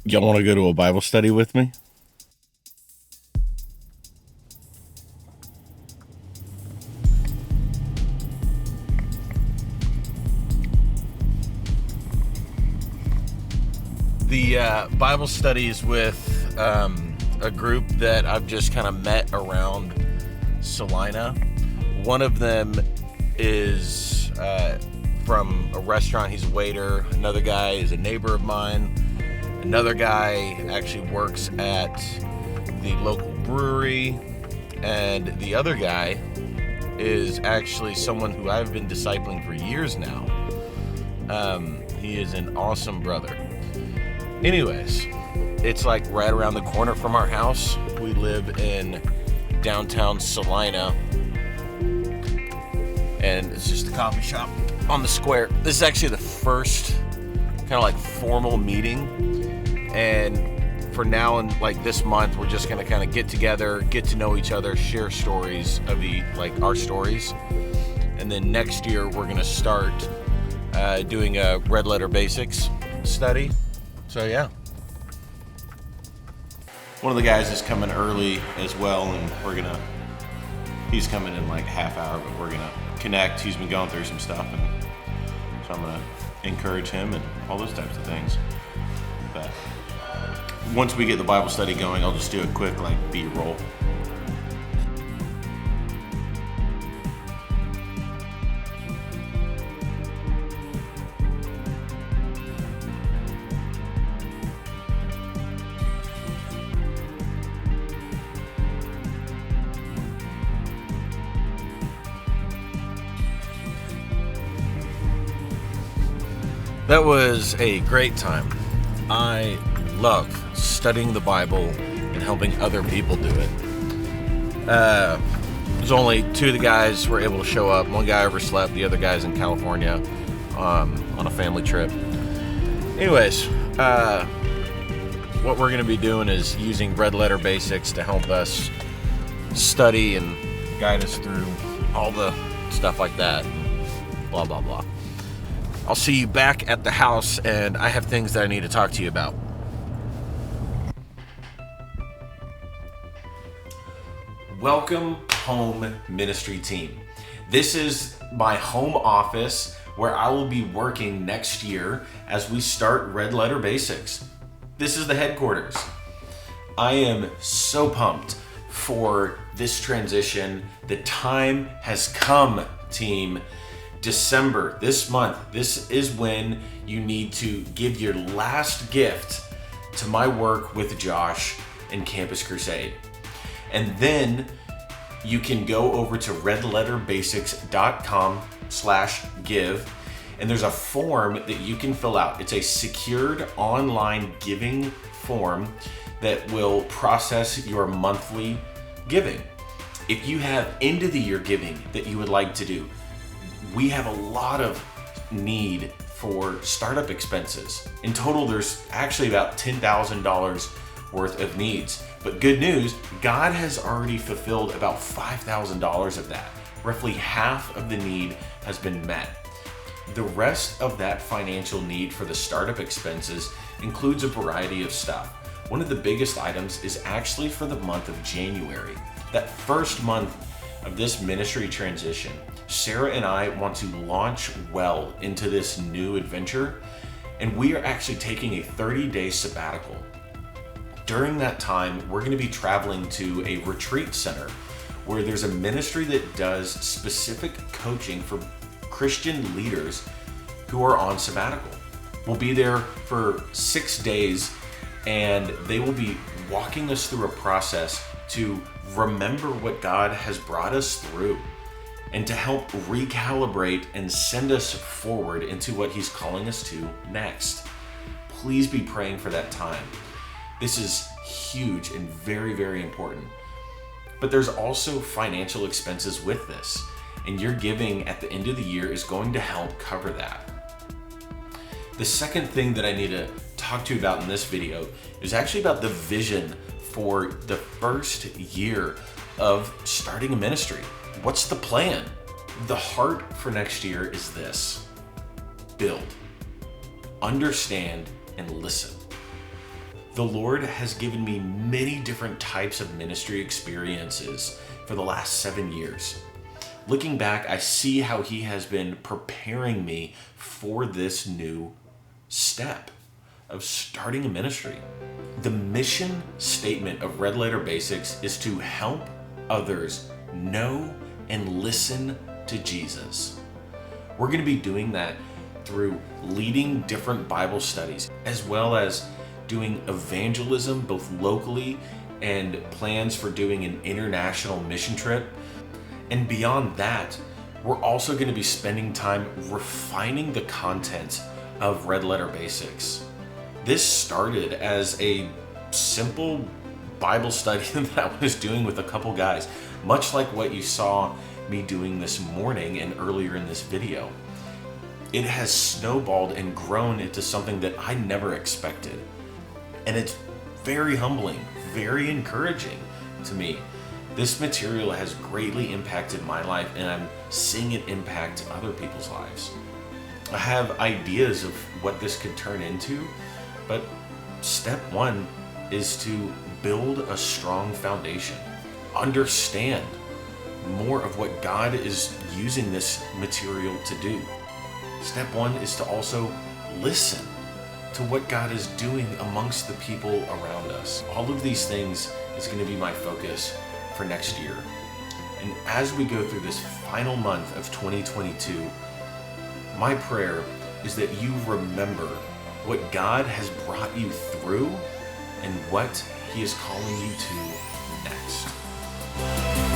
Y'all want to go to a Bible study with me? The Bible studies with a group that I've just kind of met around Salina. One of them is from a restaurant. He's a waiter. Another guy is a neighbor of mine. Another guy actually works at the local brewery. And the other guy is actually someone who I've been discipling for years now. He is an awesome brother. Anyways, it's like right around the corner from our house. We live in downtown Salina, and it's just a coffee shop on the square. This is actually the first kind of like formal meeting, and for now and like this month, we're just gonna kind of get together, get to know each other, share stories of our stories, and then next year we're gonna start doing a Red Letter Basics study. So yeah. One of the guys is coming early as well, and he's coming in like a half hour, but we're gonna connect. He's been going through some stuff, and so I'm gonna encourage him and all those types of things. But once we get the Bible study going, I'll just do a quick like B-roll. That was a great time. I love studying the Bible and helping other people do it. There's only two of the guys were able to show up. One guy overslept, the other guy's in California on a family trip. Anyways, what we're going to be doing is using Red Letter Basics to help us study and guide us through all the stuff like that. Blah, blah, blah. I'll see you back at the house, and I have things that I need to talk to you about. Welcome home, ministry team. This is my home office where I will be working next year as we start Red Letter Basics. This is the headquarters. I am so pumped for this transition. The time has come, team. December, this month, this is when you need to give your last gift to my work with Josh in Campus Crusade. And then you can go over to redletterbasics.com/give, and there's a form that you can fill out. It's a secured online giving form that will process your monthly giving. If you have end of the year giving that you would like to do, we have a lot of need for startup expenses. In total, there's actually about $10,000 worth of needs. But good news, God has already fulfilled about $5,000 of that. Roughly half of the need has been met. The rest of that financial need for the startup expenses includes a variety of stuff. One of the biggest items is actually for the month of January. That first month of this ministry transition, Sarah and I want to launch well into this new adventure, and we are actually taking a 30-day sabbatical. During that time, we're going to be traveling to a retreat center where there's a ministry that does specific coaching for Christian leaders who are on sabbatical. We'll be there for 6 days, and they will be walking us through a process to remember what God has brought us through, and to help recalibrate and send us forward into what He's calling us to next. Please be praying for that time. This is huge and very, very important. But there's also financial expenses with this, and your giving at the end of the year is going to help cover that. The second thing that I need to talk to you about in this video is actually about the vision for the first year of starting a ministry. What's the plan? The heart for next year is this: build, understand, and listen. The Lord has given me many different types of ministry experiences for the last 7 years. Looking back, I see how He has been preparing me for this new step of starting a ministry. The mission statement of Red Letter Basics is to help others know and listen to Jesus. We're going to be doing that through leading different Bible studies, as well as doing evangelism both locally and plans for doing an international mission trip. And beyond that, we're also going to be spending time refining the content of Red Letter Basics. This started as a simple Bible study that I was doing with a couple guys, much like what you saw me doing this morning and earlier in this video. It has snowballed and grown into something that I never expected. And it's very humbling, very encouraging to me. This material has greatly impacted my life, and I'm seeing it impact other people's lives. I have ideas of what this could turn into, but step one is to build a strong foundation. Understand more of what God is using this material to do. Step one is to also listen to what God is doing amongst the people around us. All of these things is going to be my focus for next year. And as we go through this final month of 2022, my prayer is that you remember what God has brought you through and what He is calling you to next.